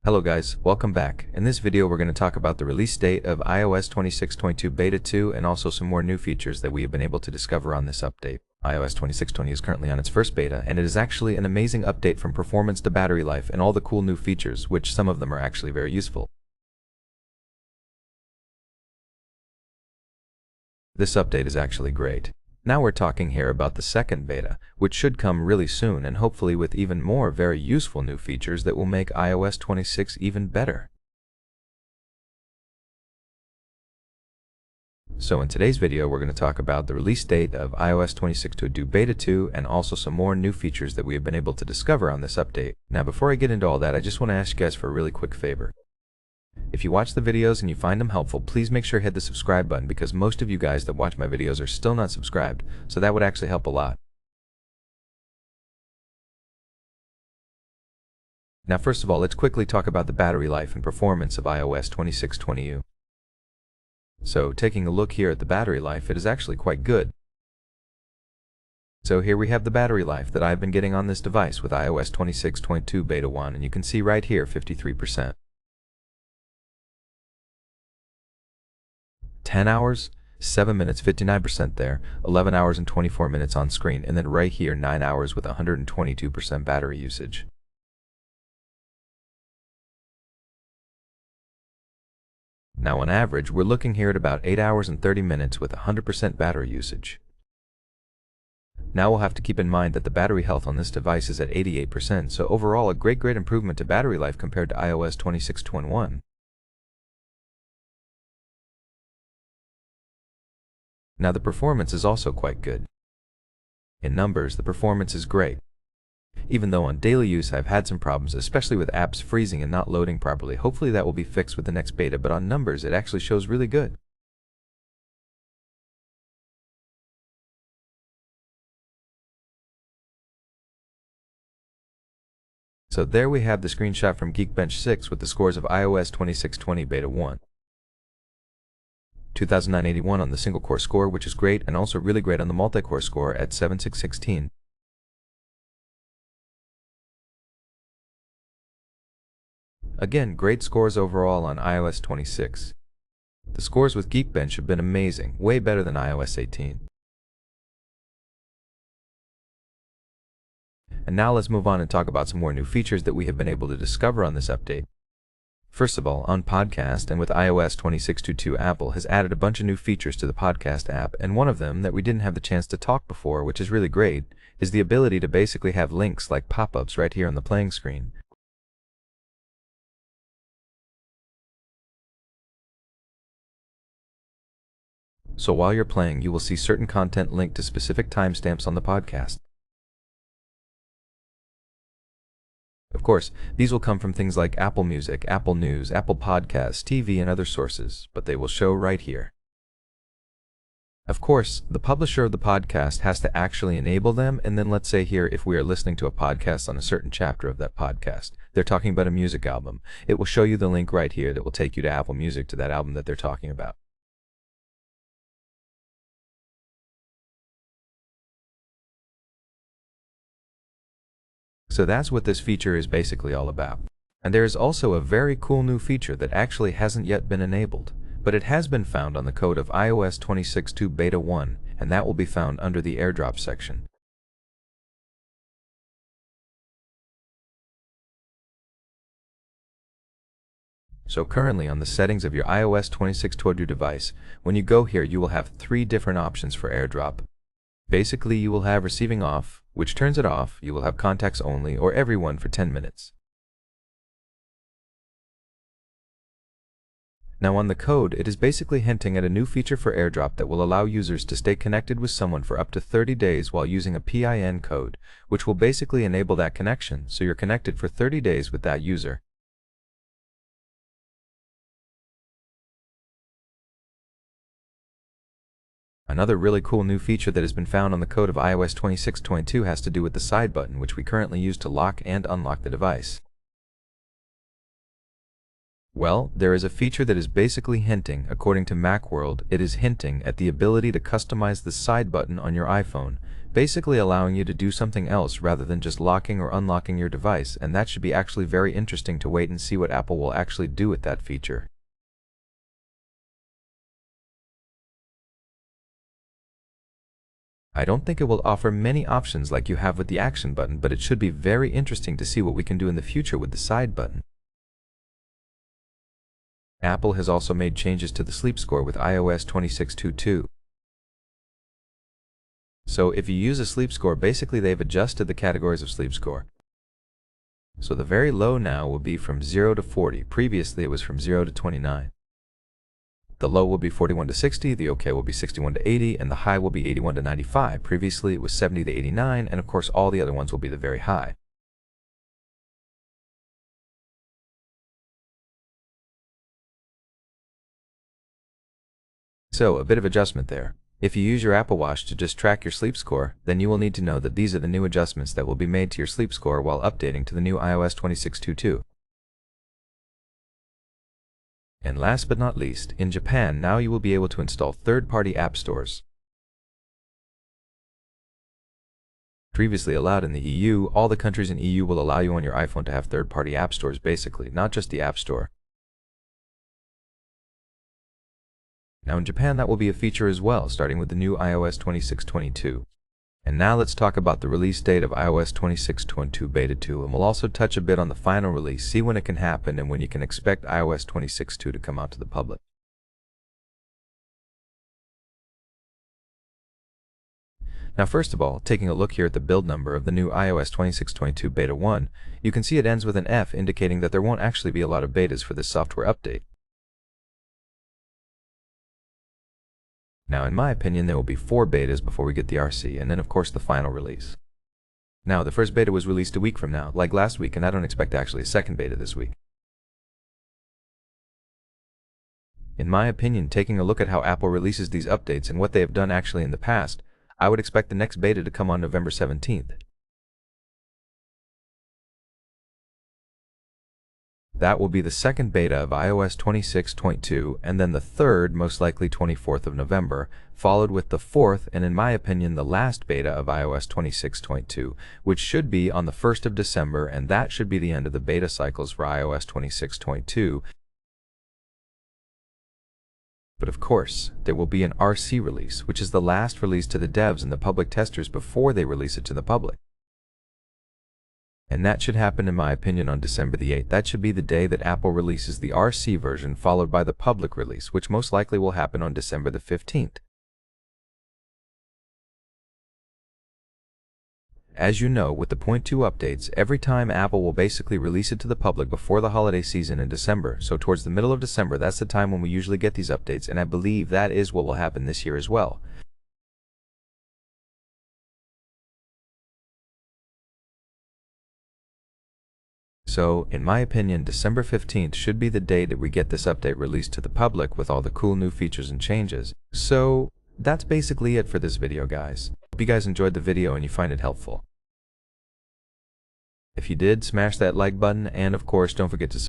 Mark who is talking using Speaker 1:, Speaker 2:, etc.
Speaker 1: Hello guys, welcome back. In this video we're going to talk about the release date of iOS 26.22 Beta 2 and also some more new features that we have been able to discover on this update. iOS 26.20 is currently on its first beta, and it is actually an amazing update from performance to battery life and all the cool new features, which some of them are actually very useful. This update is actually great. Now we're talking here about the second beta, which should come really soon and hopefully with even more very useful new features that will make iOS 26 even better. So in today's video we're going to talk about the release date of iOS 26.22 Beta 2 and also some more new features that we have been able to discover on this update. Now before I get into all that, I just want to ask you guys for a really quick favor. If you watch the videos and you find them helpful, please make sure to hit the subscribe button because most of you guys that watch my videos are still not subscribed, so that would actually help a lot. Now first of all, let's quickly talk about the battery life and performance of iOS 26.20. So taking a look here at the battery life, it is actually quite good. So here we have the battery life that I've been getting on this device with iOS 26.22 Beta 1, and you can see right here 53%. 10 hours, 7 minutes, 59% there, 11 hours and 24 minutes on screen, and then right here 9 hours with 122% battery usage. Now on average, we're looking here at about 8 hours and 30 minutes with 100% battery usage. Now we'll have to keep in mind that the battery health on this device is at 88%, so overall a great improvement to battery life compared to iOS 26.21. Now the performance is also quite good. In numbers, the performance is great. Even though on daily use I've had some problems, especially with apps freezing and not loading properly. Hopefully that will be fixed with the next beta, but on numbers it actually shows really good. So there we have the screenshot from Geekbench 6 with the scores of iOS 26.20 Beta 1. 2981 on the single core score, which is great, and also really great on the multi-core score at 7616. Again, great scores overall on iOS 26. The scores with Geekbench have been amazing, way better than iOS 18. And now let's move on and talk about some more new features that we have been able to discover on this update. First of all, on podcast and with iOS 26.22, Apple has added a bunch of new features to the podcast app, and one of them that we didn't have the chance to talk before, which is really great, is the ability to basically have links like pop-ups right here on the playing screen. So while you're playing, you will see certain content linked to specific timestamps on the podcast. Of course, these will come from things like Apple Music, Apple News, Apple Podcasts, TV, and other sources, but they will show right here. Of course, the publisher of the podcast has to actually enable them, and then let's say here if we are listening to a podcast on a certain chapter of that podcast, they're talking about a music album, it will show you the link right here that will take you to Apple Music to that album that they're talking about. So that's what this feature is basically all about. And there is also a very cool new feature that actually hasn't yet been enabled, but it has been found on the code of iOS 26.2 Beta 1, and that will be found under the AirDrop section. So currently on the settings of your iOS 26.22 device, when you go here you will have 3 different options for AirDrop. Basically you will have receiving off, which turns it off. You will have contacts only or everyone for 10 minutes. Now on the code, it is basically hinting at a new feature for AirDrop that will allow users to stay connected with someone for up to 30 days while using a PIN code, which will basically enable that connection, so you're connected for 30 days with that user. Another really cool new feature that has been found on the code of iOS 26.22 has to do with the side button, which we currently use to lock and unlock the device. Well, there is a feature that is basically hinting, according to Macworld, it is hinting at the ability to customize the side button on your iPhone, basically allowing you to do something else rather than just locking or unlocking your device, and that should be actually very interesting to wait and see what Apple will actually do with that feature. I don't think it will offer many options like you have with the action button, but it should be very interesting to see what we can do in the future with the side button. Apple has also made changes to the sleep score with iOS 26.2.2. So if you use a sleep score, basically they've adjusted the categories of sleep score. So the very low now will be from 0 to 40. Previously it was from 0 to 29. The low will be 41 to 60, the OK will be 61 to 80, and the high will be 81 to 95. Previously it was 70 to 89, and of course all the other ones will be the very high. So a bit of adjustment there. If you use your Apple Watch to just track your sleep score, then you will need to know that these are the new adjustments that will be made to your sleep score while updating to the new iOS 26.2.2. And last but not least, in Japan, now you will be able to install third-party app stores. Previously allowed in the EU, all the countries in EU will allow you on your iPhone to have third-party app stores basically, not just the App Store. Now in Japan that will be a feature as well, starting with the new iOS 26.22. And now let's talk about the release date of iOS 26.2 Beta 2, and we'll also touch a bit on the final release, see when it can happen and when you can expect iOS 26.2 to come out to the public. Now first of all, taking a look here at the build number of the new iOS 26.2 Beta 1, you can see it ends with an F, indicating that there won't actually be a lot of betas for this software update. Now, in my opinion, there will be 4 betas before we get the RC, and then of course the final release. Now, the first beta was released a week from now, like last week, and I don't expect actually a second beta this week. In my opinion, taking a look at how Apple releases these updates and what they have done actually in the past, I would expect the next beta to come on November 17th. That will be the second beta of iOS 26.2, and then the third, most likely 24th of November, followed with the fourth, and in my opinion, the last beta of iOS 26.2, which should be on the 1st of December, and that should be the end of the beta cycles for iOS 26.2. But of course, there will be an RC release, which is the last release to the devs and the public testers before they release it to the public. And that should happen, in my opinion, on December the 8th. That should be the day that Apple releases the RC version, followed by the public release, which most likely will happen on December the 15th. As you know, with the .2 updates, every time Apple will basically release it to the public before the holiday season in December. So towards the middle of December, that's the time when we usually get these updates, and I believe that is what will happen this year as well. So, in my opinion, December 15th should be the day that we get this update released to the public with all the cool new features and changes. So, that's basically it for this video, guys. Hope you guys enjoyed the video and you find it helpful. If you did, smash that like button, and of course, don't forget to subscribe.